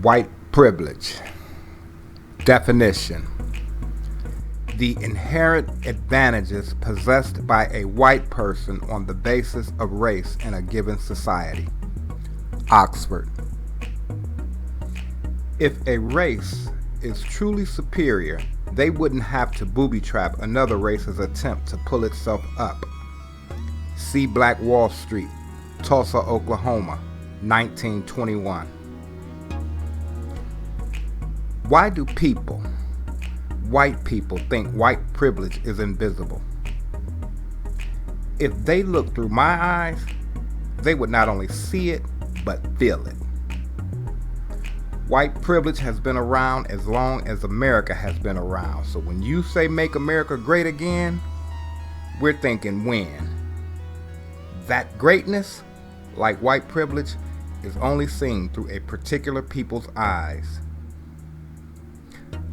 White privilege. Definition: the inherent advantages possessed by a white person on the basis of race in a given society. Oxford. If a race is truly superior, they wouldn't have to booby-trap another race's attempt to pull itself up. See Black Wall Street, Tulsa, Oklahoma, 1921. Why do people, white people, think white privilege is invisible? If they looked through my eyes, they would not only see it, but feel it. White privilege has been around as long as America has been around. So when you say make America great again, we're thinking when. That greatness, like white privilege, is only seen through a particular people's eyes.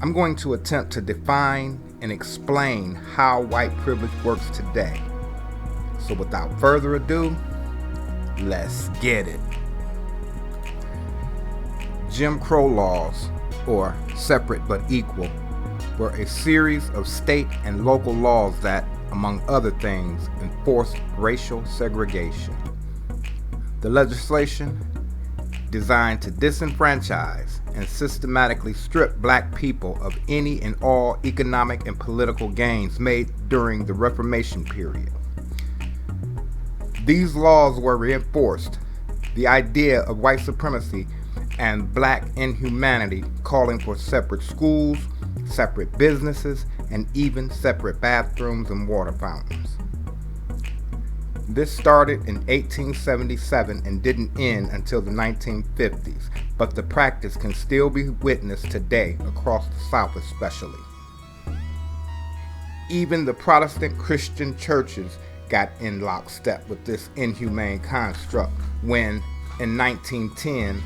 I'm going to attempt to define and explain how white privilege works today. So without further ado, let's get it. Jim Crow laws, or separate but equal, were a series of state and local laws that, among other things, enforced racial segregation. The legislation, designed to disenfranchise and systematically strip black people of any and all economic and political gains made during the Reformation period. These laws were reinforced the idea of white supremacy and black inhumanity, calling for separate schools, separate businesses, and even separate bathrooms and water fountains. This started in 1877 and didn't end until the 1950s, but the practice can still be witnessed today across the South especially. Even the Protestant Christian churches got in lockstep with this inhumane construct when, in 1910,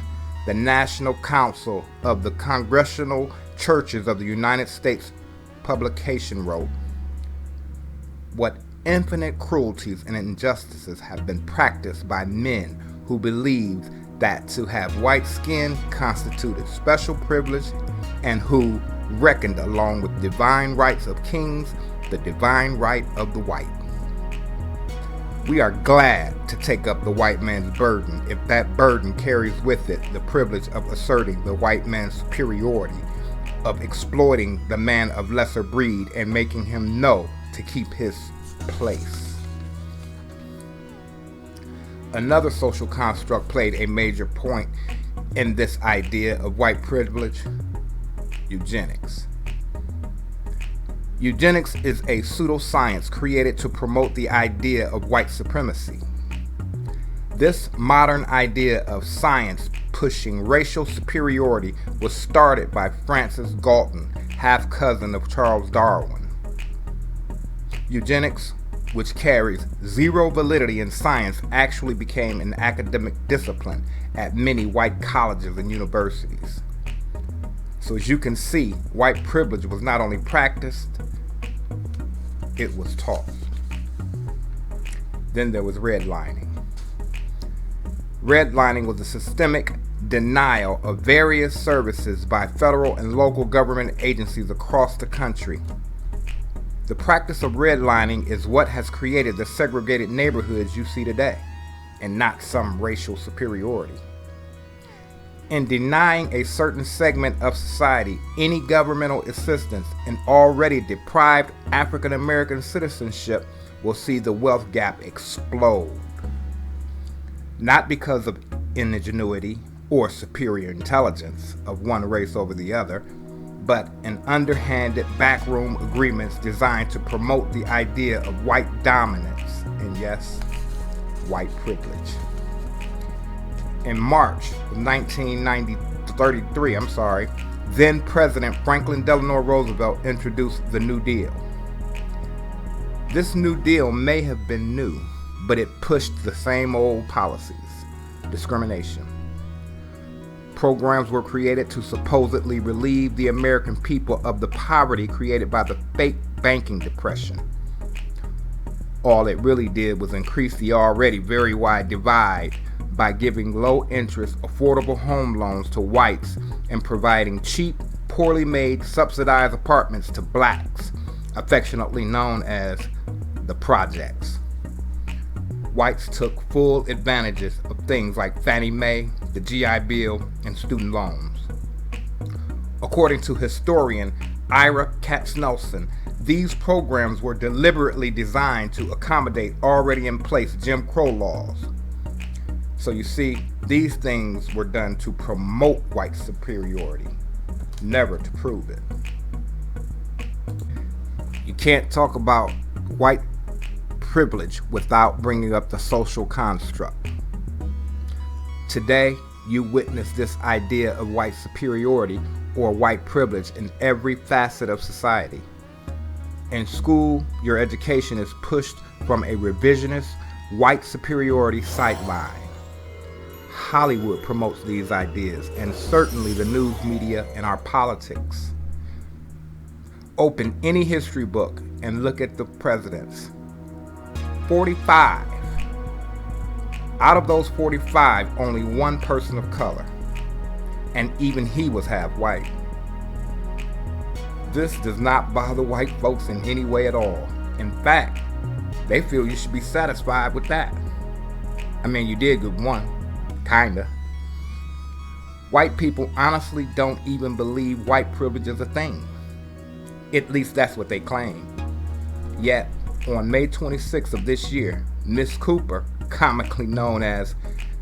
the National Council of the Congregational Churches of the United States publication wrote, "What infinite cruelties and injustices have been practiced by men who believed that to have white skin constituted special privilege and who reckoned along with divine rights of kings the divine right of the white. We are glad to take up the white man's burden if that burden carries with it the privilege of asserting the white man's superiority, of exploiting the man of lesser breed and making him know to keep his place." Another social construct played a major point in this idea of white privilege: eugenics. Eugenics is a pseudoscience created to promote the idea of white supremacy. This modern idea of science pushing racial superiority was started by Francis Galton, half-cousin of Charles Darwin. Eugenics, which carries zero validity in science, actually became an academic discipline at many white colleges and universities. So as you can see, white privilege was not only practiced, it was taught. Then there was redlining. Redlining was a systemic denial of various services by federal and local government agencies across the country. The practice of redlining is what has created the segregated neighborhoods you see today, and not some racial superiority. In denying a certain segment of society any governmental assistance, an already deprived African American citizenship will see the wealth gap explode. Not because of ingenuity or superior intelligence of one race over the other, but in underhanded backroom agreements designed to promote the idea of white dominance and, yes, white privilege. In March of 1933, then President Franklin Delano Roosevelt introduced the New Deal. This New Deal may have been new, but it pushed the same old policies: discrimination. Programs were created to supposedly relieve the American people of the poverty created by the fake banking depression. All it really did was increase the already very wide divide by giving low-interest, affordable home loans to whites and providing cheap, poorly made, subsidized apartments to blacks, affectionately known as the projects. Whites took full advantages of things like Fannie Mae, the GI Bill, and student loans. According to historian Ira Katznelson, these programs were deliberately designed to accommodate already in place Jim Crow laws. So you see, these things were done to promote white superiority, never to prove it. You can't talk about white privilege without bringing up the social construct. Today, you witness this idea of white superiority or white privilege in every facet of society. In school, your education is pushed from a revisionist white superiority sightline. Hollywood promotes these ideas, and certainly the news media and our politics. Open any history book and look at the presidents. 45. Out of those 45, only one person of color, and even he was half white. This does not bother white folks in any way at all. In fact, they feel you should be satisfied with that. I mean, you did good one, kinda. White people honestly don't even believe white privilege is a thing. At least that's what they claim. Yet, on May 26th of this year, Miss Cooper, comically known as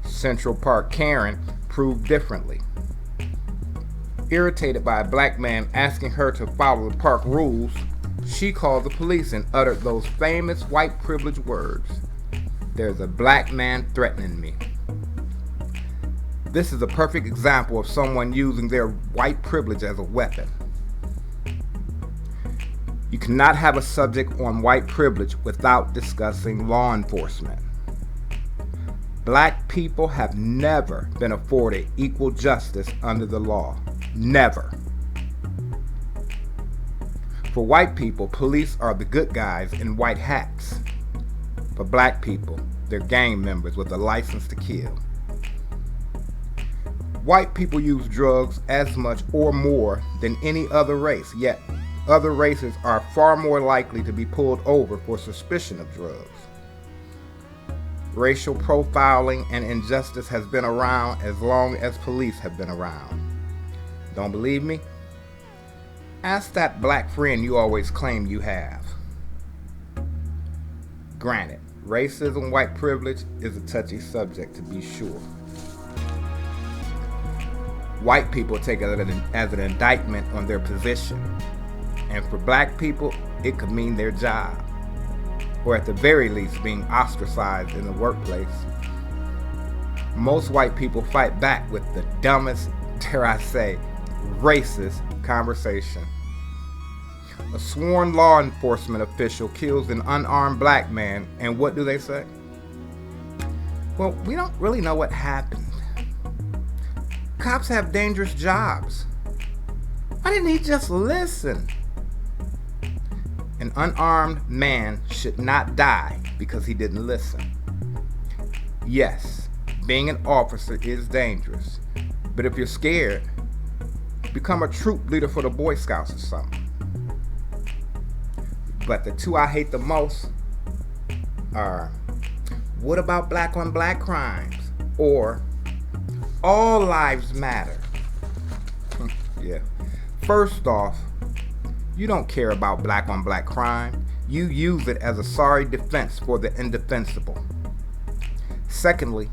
Central Park Karen, proved differently. Irritated by a black man asking her to follow the park rules, she called the police and uttered those famous white privilege words, "There's a black man threatening me." This is a perfect example of someone using their white privilege as a weapon. You cannot have a subject on white privilege without discussing law enforcement. Black people have never been afforded equal justice under the law. Never. For white people, police are the good guys in white hats. For black people, they're gang members with a license to kill. White people use drugs as much or more than any other race, yet other races are far more likely to be pulled over for suspicion of drugs. Racial profiling and injustice has been around as long as police have been around. Don't believe me? Ask that black friend you always claim you have. Granted, racism, white privilege is a touchy subject to be sure. White people take it as an indictment on their position. And for black people, it could mean their job, or at the very least being ostracized in the workplace. Most white people fight back with the dumbest, dare I say, racist conversation. A sworn law enforcement official kills an unarmed black man, and what do they say? Well, we don't really know what happened. Cops have dangerous jobs. Why didn't he just listen? An unarmed man should not die because he didn't listen. Yes, being an officer is dangerous, but if you're scared, become a troop leader for the Boy Scouts or something. But the two I hate the most are, what about black on black crimes? Or, all lives matter. Yeah. First off, you don't care about black on black crime. You use it as a sorry defense for the indefensible. Secondly,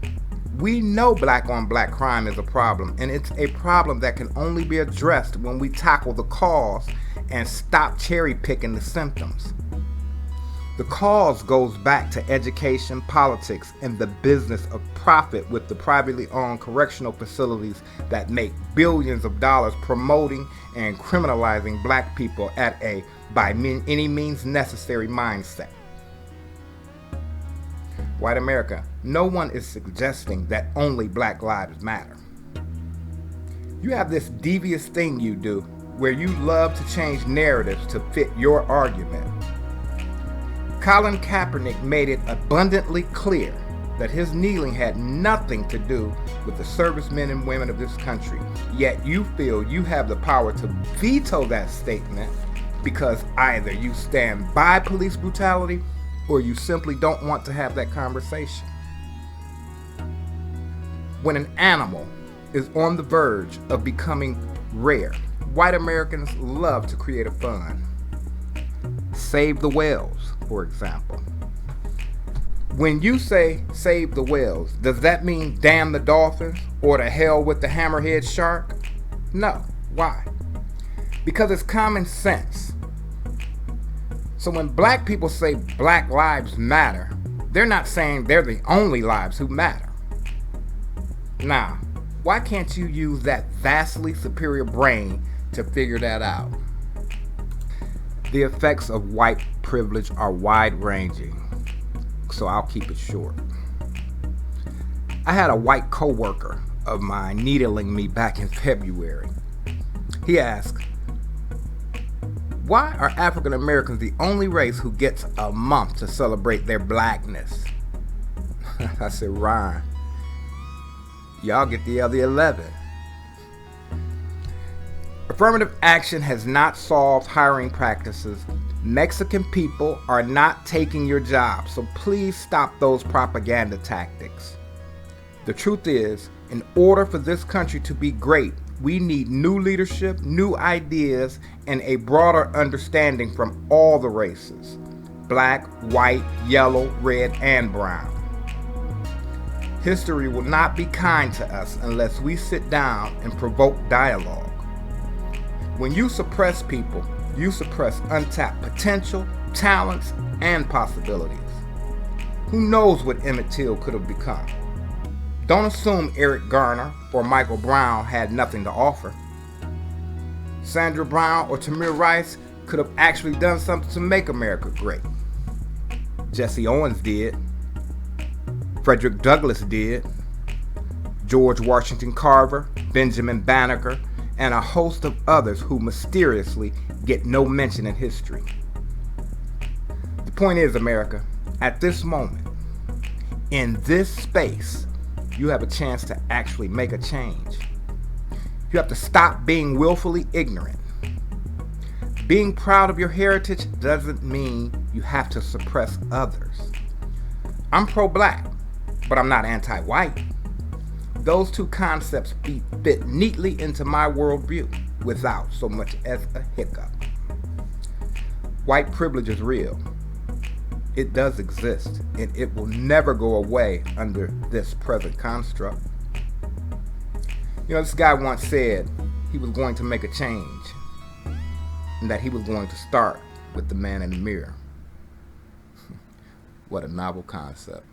we know black on black crime is a problem, and it's a problem that can only be addressed when we tackle the cause and stop cherry picking the symptoms. The cause goes back to education, politics, and the business of profit with the privately owned correctional facilities that make billions of dollars promoting and criminalizing black people at a any means necessary mindset. White America, no one is suggesting that only black lives matter. You have this devious thing you do where you love to change narratives to fit your argument. Colin Kaepernick made it abundantly clear that his kneeling had nothing to do with the servicemen and women of this country. Yet you feel you have the power to veto that statement because either you stand by police brutality or you simply don't want to have that conversation. When an animal is on the verge of becoming rare, white Americans love to create a fund. Save the whales, for example. When you say save the whales, does that mean damn the dolphins or to hell with the hammerhead shark? No. Why? Because it's common sense. So when black people say Black Lives Matter, they're not saying they're the only lives who matter. Now, why can't you use that vastly superior brain to figure that out? The effects of white privilege are wide-ranging, so I'll keep it short. I had a white coworker of mine needling me back in February. He asked, "Why are African Americans the only race who gets a month to celebrate their blackness?" I said, "Ryan, y'all get the other 11. Affirmative action has not solved hiring practices. Mexican people are not taking your job, so please stop those propaganda tactics. The truth is, in order for this country to be great, we need new leadership, new ideas, and a broader understanding from all the races: black, white, yellow, red, and brown. History will not be kind to us unless we sit down and provoke dialogue. When you suppress people, you suppress untapped potential, talents, and possibilities. Who knows what Emmett Till could have become? Don't assume Eric Garner or Michael Brown had nothing to offer. Sandra Brown or Tamir Rice could have actually done something to make America great. Jesse Owens did. Frederick Douglass did. George Washington Carver, Benjamin Banneker, and a host of others who mysteriously get no mention in history. The point is, America, at this moment, in this space, you have a chance to actually make a change. You have to stop being willfully ignorant. Being proud of your heritage doesn't mean you have to suppress others. I'm pro-black, but I'm not anti-white. Those two concepts fit neatly into my worldview without so much as a hiccup. White privilege is real. It does exist, and it will never go away under this present construct. You know, this guy once said he was going to make a change, and that he was going to start with the man in the mirror. What a novel concept.